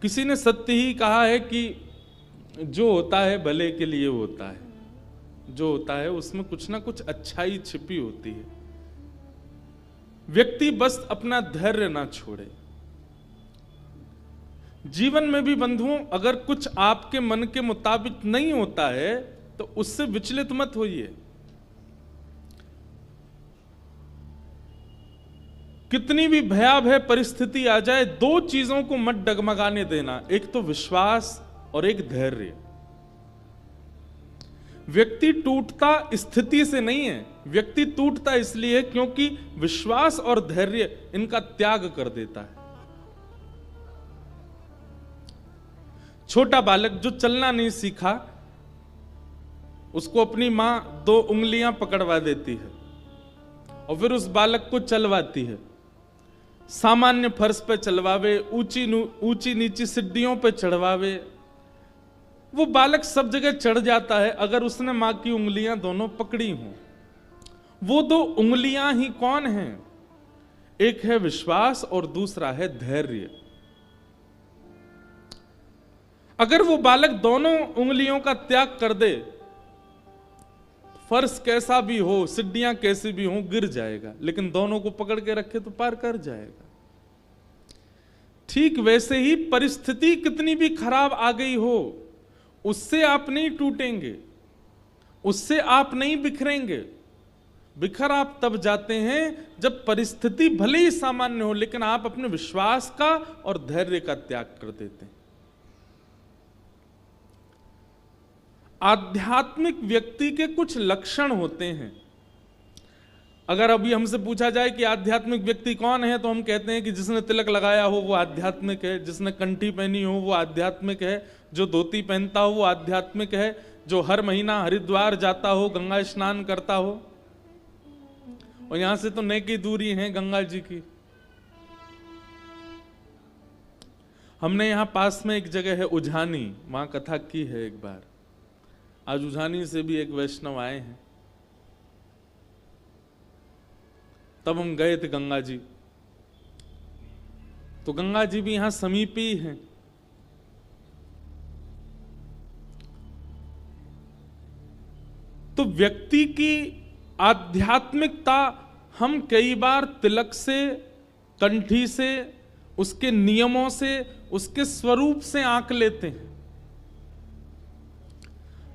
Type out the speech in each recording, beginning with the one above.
किसी ने सत्य ही कहा है कि जो होता है भले के लिए होता है, जो होता है उसमें कुछ ना कुछ अच्छाई छिपी होती है। व्यक्ति बस अपना धैर्य ना छोड़े। जीवन में भी बंधुओं, अगर कुछ आपके मन के मुताबिक नहीं होता है तो उससे विचलित मत होइए। कितनी भी भयावह परिस्थिति आ जाए, दो चीजों को मत डगमगाने देना, एक तो विश्वास और एक धैर्य। व्यक्ति टूटता स्थिति से नहीं है, व्यक्ति टूटता इसलिए है क्योंकि विश्वास और धैर्य इनका त्याग कर देता है। छोटा बालक जो चलना नहीं सीखा, उसको अपनी मां 2 उंगलियां पकड़वा देती है और फिर उस बालक को चलवाती है। सामान्य फर्श पे चलवावे, ऊंची नीची सीढ़ियों पे चढ़वावे, वो बालक सब जगह चढ़ जाता है अगर उसने मां की उंगलियां दोनों पकड़ी हों। वो 2 उंगलियां ही कौन हैं? एक है विश्वास और दूसरा है धैर्य। अगर वो बालक दोनों उंगलियों का त्याग कर दे, फर्श कैसा भी हो, सीढ़ियां कैसी भी हो, गिर जाएगा, लेकिन दोनों को पकड़ के रखे तो पार कर जाएगा। ठीक वैसे ही परिस्थिति कितनी भी खराब आ गई हो, उससे आप नहीं टूटेंगे, उससे आप नहीं बिखरेंगे। बिखर आप तब जाते हैं जब परिस्थिति भले ही सामान्य हो, लेकिन आप अपने विश्वास का और धैर्य का त्याग कर देते हैं। आध्यात्मिक व्यक्ति के कुछ लक्षण होते हैं। अगर अभी हमसे पूछा जाए कि आध्यात्मिक व्यक्ति कौन है, तो हम कहते हैं कि जिसने तिलक लगाया हो वो आध्यात्मिक है, जिसने कंठी पहनी हो वो आध्यात्मिक है, जो धोती पहनता हो वो आध्यात्मिक है, जो हर महीना हरिद्वार जाता हो, गंगा स्नान करता हो। और यहां से तो नेकी दूरी है गंगा जी की। हमने यहां पास में एक जगह है उझानी, वहां कथा की है एक बार। आज उझानी से भी एक वैष्णव आए हैं, तब हम गए थे गंगा जी। तो गंगा जी भी यहां समीप ही हैं। तो व्यक्ति की आध्यात्मिकता हम कई बार तिलक से, कंठी से, उसके नियमों से, उसके स्वरूप से आंक लेते हैं।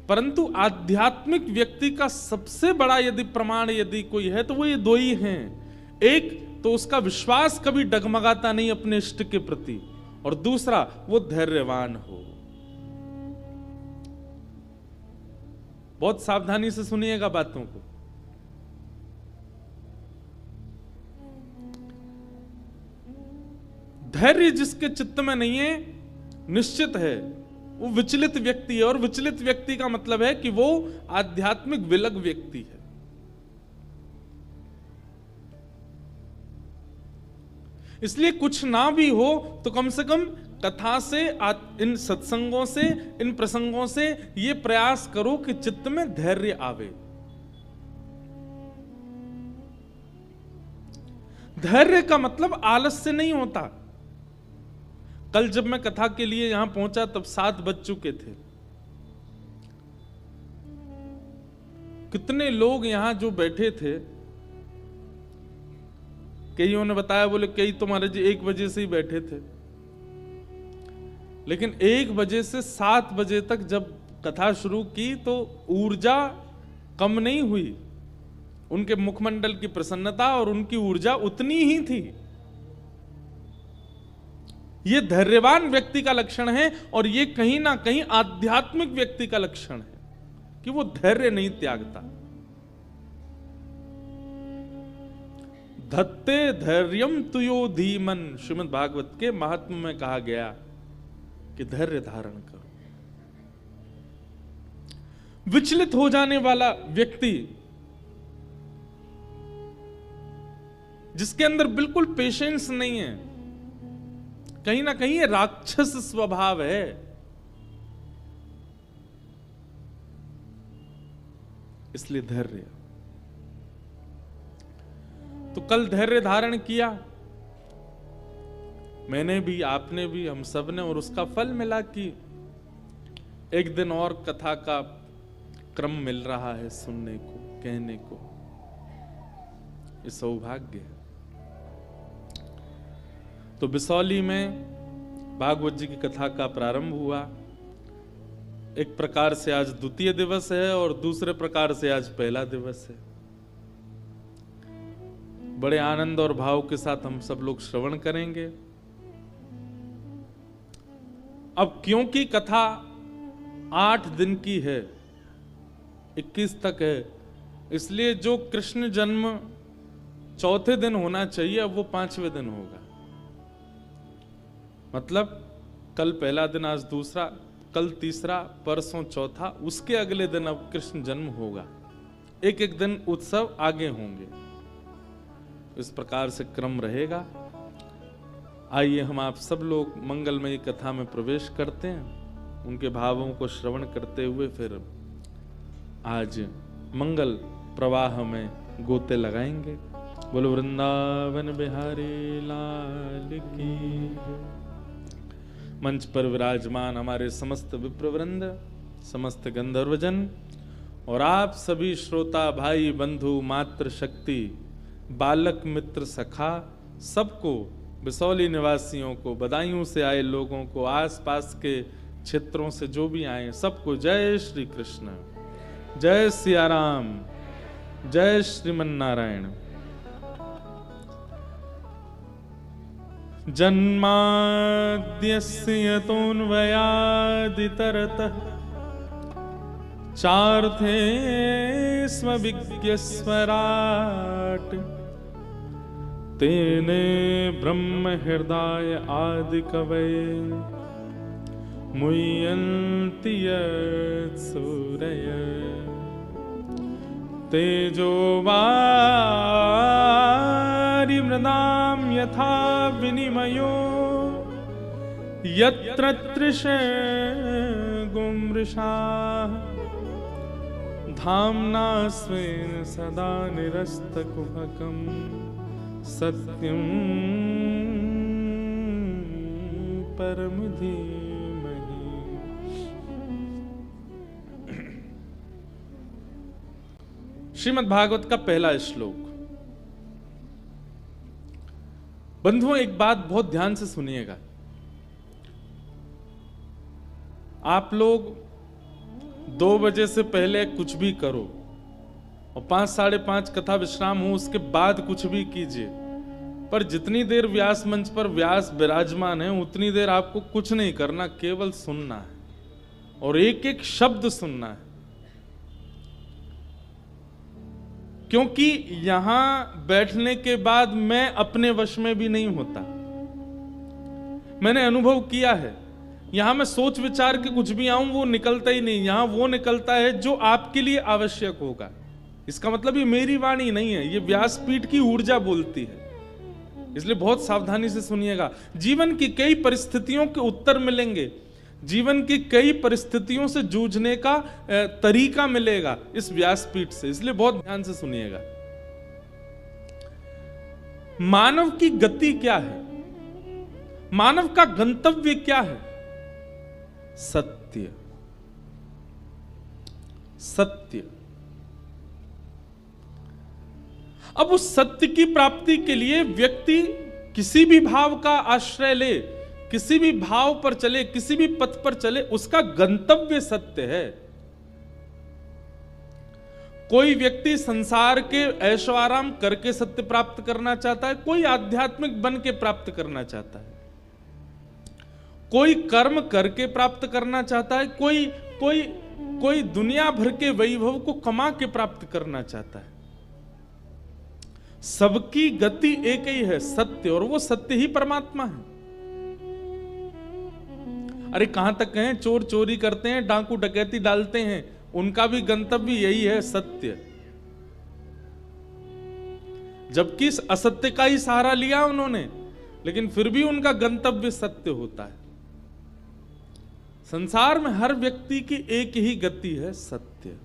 परंतु आध्यात्मिक व्यक्ति का सबसे बड़ा यदि प्रमाण यदि कोई है तो वो ये 2 ही हैं। एक तो उसका विश्वास कभी डगमगाता नहीं अपने इष्ट के प्रति, और दूसरा वो धैर्यवान हो। बहुत सावधानी से सुनिएगा बातों को। धैर्य जिसके चित्त में नहीं है, निश्चित है वो विचलित व्यक्ति है। और विचलित व्यक्ति का मतलब है कि वो आध्यात्मिक विलग व्यक्ति है। इसलिए कुछ ना भी हो तो कम से कम कथा से, इन सत्संगों से, इन प्रसंगों से ये प्रयास करो कि चित्त में धैर्य आवे। धैर्य का मतलब आलस से नहीं होता। कल जब मैं कथा के लिए यहां पहुंचा तब 7 बज चुके थे। कितने लोग यहां जो बैठे थे, कईयों ने बताया, बोले कई तो महाराज जी 1 बजे से ही बैठे थे। लेकिन 1 बजे से 7 बजे तक जब कथा शुरू की तो ऊर्जा कम नहीं हुई। उनके मुखमंडल की प्रसन्नता और उनकी ऊर्जा उतनी ही थी। ये धैर्यवान व्यक्ति का लक्षण है, और ये कहीं ना कहीं आध्यात्मिक व्यक्ति का लक्षण है कि वो धैर्य नहीं त्यागता। धत्ते धैर्यम तुयो धीमन, श्रीमद् भागवत के महात्म्य में कहा गया कि धैर्य धारण करो। विचलित हो जाने वाला व्यक्ति, जिसके अंदर बिल्कुल पेशेंस नहीं है, कहीं ना कहीं ये राक्षस स्वभाव है। इसलिए धैर्य। तो कल धैर्य धारण किया, मैंने भी, आपने भी, हम सब ने, और उसका फल मिला कि एक दिन और कथा का क्रम मिल रहा है सुनने को, कहने को। ये सौभाग्य है। तो बिसौली में भागवत जी की कथा का प्रारंभ हुआ। एक प्रकार से आज द्वितीय दिवस है और दूसरे प्रकार से आज पहला दिवस है। बड़े आनंद और भाव के साथ हम सब लोग श्रवण करेंगे। अब क्योंकि कथा 8 दिन की है, 21 तक है, इसलिए जो कृष्ण जन्म चौथे दिन होना चाहिए अब वो 5वें दिन होगा। मतलब कल पहला दिन, आज दूसरा, कल तीसरा, परसों चौथा, उसके अगले दिन अब कृष्ण जन्म होगा। एक एक दिन उत्सव आगे होंगे। इस प्रकार से क्रम रहेगा। आइए हम आप सब लोग मंगलमयी कथा में प्रवेश करते हैं। उनके भावों को श्रवण करते हुए फिर आज मंगल प्रवाह में गोते लगाएंगे। बोलो वृंदावन बिहारी लाल की। मंच पर विराजमान हमारे समस्त विप्रवृंद, समस्त गंधर्वजन और आप सभी श्रोता भाई बंधु मातृ शक्ति, बालक मित्र सखा, सबको, बिसौली निवासियों को, बदायूं से आए लोगों को, आसपास के क्षेत्रों से जो भी आए, सबको जय श्री कृष्ण, जय सिया राम, जय श्रीमन नारायण। जन्माद्यस्य यतोऽन्वयादितरतः चार्थे स्वविज्ञस्वराट् तेने ब्रह्म हृदय आदि कवये मुह्यन्ति यत्सूरयः तेजो वारि मृदां यथा विनिमयो यत्र त्रिशर्गो मृषा धाम्ना स्वेन सदा निरस्तकुहकम् सत्यं परम धीमहि। श्रीमद् भागवत का पहला श्लोक। बंधुओं, एक बात बहुत ध्यान से सुनिएगा। आप लोग 2 बजे से पहले कुछ भी करो और 5, 5:30 कथा विश्राम हो, उसके बाद कुछ भी कीजिए, पर जितनी देर व्यास मंच पर व्यास विराजमान है उतनी देर आपको कुछ नहीं करना, केवल सुनना है और एक एक शब्द सुनना है। क्योंकि यहां बैठने के बाद मैं अपने वश में भी नहीं होता। मैंने अनुभव किया है, यहां मैं सोच विचार के कुछ भी आऊं वो निकलता ही नहीं। यहां वो निकलता है जो आपके लिए आवश्यक होगा। इसका मतलब ये मेरी वाणी नहीं है, ये व्यासपीठ की ऊर्जा बोलती है। इसलिए बहुत सावधानी से सुनिएगा। जीवन की कई परिस्थितियों के उत्तर मिलेंगे, जीवन की कई परिस्थितियों से जूझने का तरीका मिलेगा इस व्यासपीठ से। इसलिए बहुत ध्यान से सुनिएगा। मानव की गति क्या है? मानव का गंतव्य क्या है? सत्य। सत्य। अब उस सत्य की प्राप्ति के लिए व्यक्ति किसी भी भाव का आश्रय ले, किसी भी भाव पर चले, किसी भी पथ पर चले, उसका गंतव्य सत्य है। कोई व्यक्ति संसार के ऐशो आराम करके सत्य प्राप्त करना चाहता है, कोई आध्यात्मिक बन के प्राप्त करना चाहता है, कोई कर्म करके प्राप्त करना चाहता है, कोई दुनिया भर के वैभव को कमा के प्राप्त करना चाहता है। सबकी गति एक ही है, सत्य, और वो सत्य ही परमात्मा है। अरे कहां तक कहें, चोर चोरी करते हैं, डाकू डकैती डालते हैं, उनका भी गंतव्य यही है, सत्य। जबकि असत्य का ही सहारा लिया उन्होंने, लेकिन फिर भी उनका गंतव्य सत्य होता है। संसार में हर व्यक्ति की एक ही गति है, सत्य।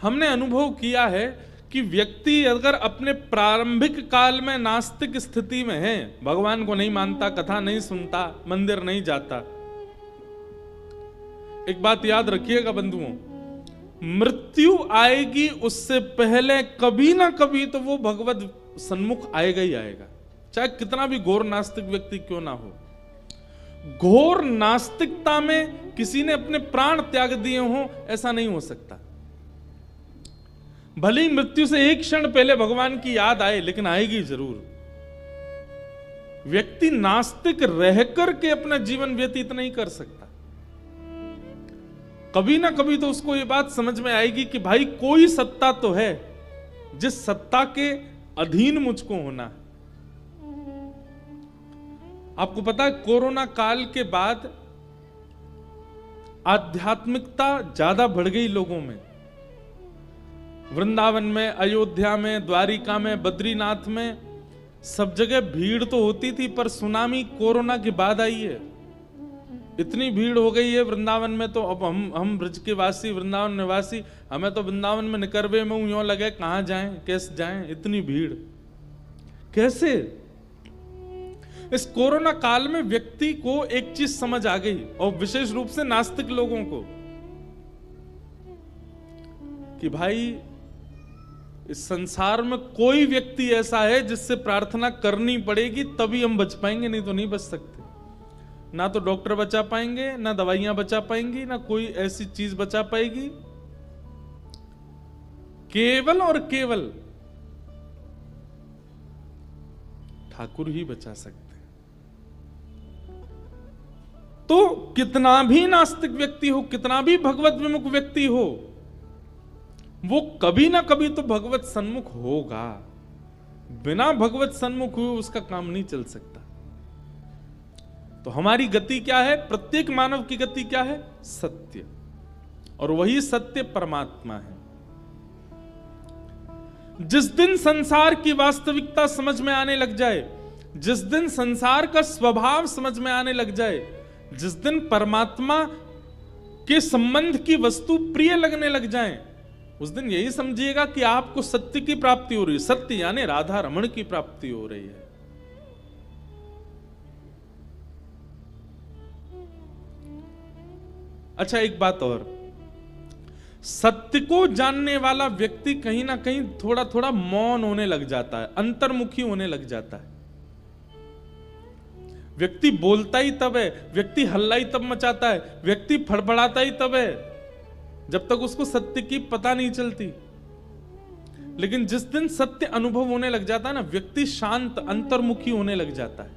हमने अनुभव किया है कि व्यक्ति अगर अपने प्रारंभिक काल में नास्तिक स्थिति में है, भगवान को नहीं मानता, कथा नहीं सुनता, मंदिर नहीं जाता, एक बात याद रखिएगा बंधुओं, मृत्यु आएगी उससे पहले कभी ना कभी तो वो भगवत सन्मुख आएगा ही आएगा, चाहे कितना भी घोर नास्तिक व्यक्ति क्यों ना हो। घोर नास्तिकता में किसी ने अपने प्राण त्याग दिए हों, ऐसा नहीं हो सकता। भले ही मृत्यु से एक क्षण पहले भगवान की याद आए, लेकिन आएगी जरूर। व्यक्ति नास्तिक रहकर के अपना जीवन व्यतीत नहीं कर सकता। कभी ना कभी तो उसको ये बात समझ में आएगी कि भाई कोई सत्ता तो है जिस सत्ता के अधीन मुझको होना है। आपको पता है कोरोना काल के बाद आध्यात्मिकता ज्यादा बढ़ गई लोगों में। वृंदावन में, अयोध्या में, द्वारिका में, बद्रीनाथ में सब जगह भीड़ तो होती थी, पर सुनामी कोरोना के बाद आई है। इतनी भीड़ हो गई है वृंदावन में, तो अब हम ब्रज के वासी, वृंदावन निवासी, हमें तो वृंदावन में निकरवे में यूं लगे कहां जाएं, कैसे जाएं, इतनी भीड़ कैसे। इस कोरोना काल में व्यक्ति को एक चीज समझ आ गई, और विशेष रूप से नास्तिक लोगों को, कि भाई इस संसार में कोई व्यक्ति ऐसा है जिससे प्रार्थना करनी पड़ेगी तभी हम बच पाएंगे, नहीं तो नहीं बच सकते। ना तो डॉक्टर बचा पाएंगे, ना दवाइयां बचा पाएंगी, ना कोई ऐसी चीज बचा पाएगी। केवल और केवल ठाकुर ही बचा सकते हैं। तो कितना भी नास्तिक व्यक्ति हो, कितना भी भगवत विमुख व्यक्ति हो, वो कभी ना कभी तो भगवत सन्मुख होगा। बिना भगवत सन्मुख हुए उसका काम नहीं चल सकता। तो हमारी गति क्या है? प्रत्येक मानव की गति क्या है? सत्य, और वही सत्य परमात्मा है। जिस दिन संसार की वास्तविकता समझ में आने लग जाए, जिस दिन संसार का स्वभाव समझ में आने लग जाए, जिस दिन परमात्मा के संबंध की वस्तु प्रिय लगने लग जाए, उस दिन यही समझिएगा कि आपको सत्य की प्राप्ति हो रही है। सत्य यानी राधा रमण की प्राप्ति हो रही है। अच्छा, एक बात और, सत्य को जानने वाला व्यक्ति कहीं ना कहीं थोड़ा थोड़ा मौन होने लग जाता है, अंतर्मुखी होने लग जाता है। व्यक्ति बोलता ही तब है, व्यक्ति हल्ला ही तब मचाता है, व्यक्ति फड़फड़ाता ही तब है जब तक उसको सत्य की पता नहीं चलती। लेकिन जिस दिन सत्य अनुभव होने लग जाता है ना, व्यक्ति शांत अंतर्मुखी होने लग जाता है।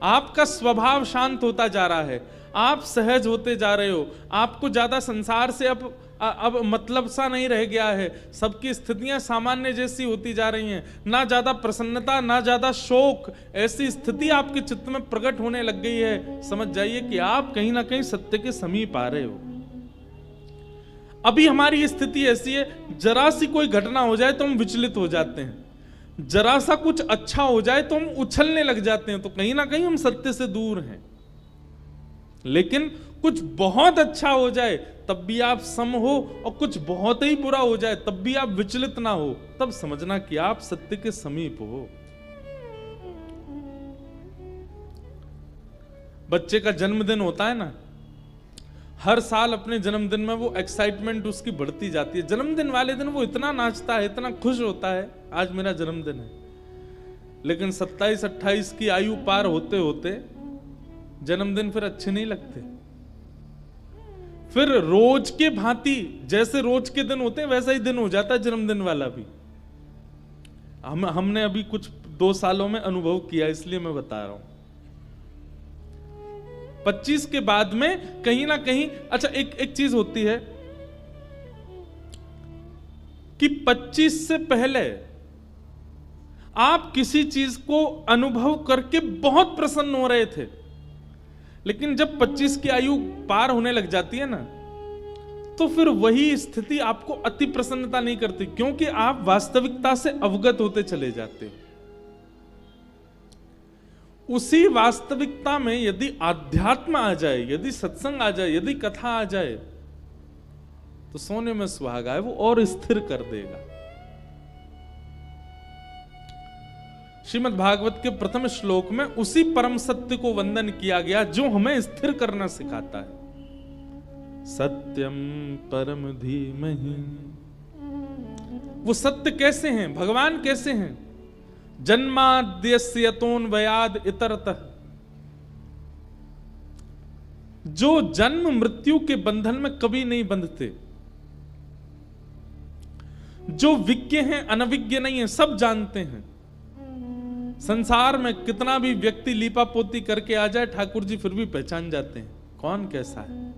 आपका स्वभाव शांत होता जा रहा है, आप सहज होते जा रहे हो, आपको ज्यादा संसार से अब मतलब सा नहीं रह गया है, सबकी स्थितियां सामान्य जैसी होती जा रही हैं, ना ज्यादा प्रसन्नता ना ज्यादा शोक, ऐसी स्थिति आपके चित्त में प्रकट होने लग गई है। समझ जाइए कि आप कहीं ना कहीं सत्य के समीप आ रहे हो। अभी हमारी स्थिति ऐसी है, जरा सी कोई घटना हो जाए तो हम विचलित हो जाते हैं, जरा सा कुछ अच्छा हो जाए तो हम उछलने लग जाते हैं, तो कहीं ना कहीं हम सत्य से दूर हैं। लेकिन कुछ बहुत अच्छा हो जाए तब भी आप सम हो, और कुछ बहुत ही बुरा हो जाए तब भी आप विचलित ना हो, तब समझना कि आप सत्य के समीप हो। बच्चे का जन्मदिन होता है ना, हर साल अपने जन्मदिन में वो एक्साइटमेंट उसकी बढ़ती जाती है। जन्मदिन वाले दिन वो इतना नाचता है, इतना खुश होता है, आज मेरा जन्मदिन है। लेकिन 27-28 की आयु पार होते होते जन्मदिन फिर अच्छे नहीं लगते। फिर रोज के भांति, जैसे रोज के दिन होते हैं वैसा ही दिन हो जाता है जन्मदिन वाला भी। हमने अभी कुछ 2 सालों में अनुभव किया, इसलिए मैं बता रहा हूं। 25 के बाद में कहीं ना कहीं, अच्छा एक चीज होती है कि 25 से पहले आप किसी चीज को अनुभव करके बहुत प्रसन्न हो रहे थे, लेकिन जब 25 की आयु पार होने लग जाती है ना, तो फिर वही स्थिति आपको अति प्रसन्नता नहीं करती, क्योंकि आप वास्तविकता से अवगत होते चले जाते हो। उसी वास्तविकता में यदि आध्यात्म आ जाए, यदि सत्संग आ जाए, यदि कथा आ जाए, तो सोने में सुहागा है, वो और स्थिर कर देगा। श्रीमद् भागवत के प्रथम श्लोक में उसी परम सत्य को वंदन किया गया जो हमें स्थिर करना सिखाता है। सत्यम परम धीमहि। वो सत्य कैसे हैं, भगवान कैसे हैं? जन्माद्यस्य यतोऽन्वयाद् इतरतः। जो जन्म मृत्यु के बंधन में कभी नहीं बंधते, जो विज्ञ हैं अनविज्ञ नहीं है, सब जानते हैं। संसार में कितना भी व्यक्ति लीपा पोती करके आ जाए, ठाकुर जी फिर भी पहचान जाते हैं कौन कैसा है।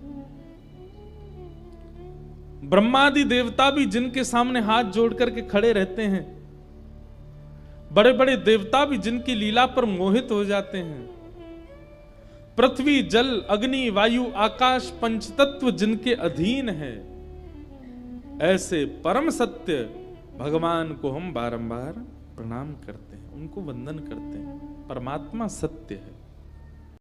ब्रह्मादि देवता भी जिनके सामने हाथ जोड़ करके खड़े रहते हैं, बड़े बड़े देवता भी जिनकी लीला पर मोहित हो जाते हैं, पृथ्वी जल अग्नि वायु आकाश पंचतत्व जिनके अधीन है, ऐसे परम सत्य भगवान को हम बारंबार प्रणाम करते हैं, उनको वंदन करते हैं। परमात्मा सत्य है।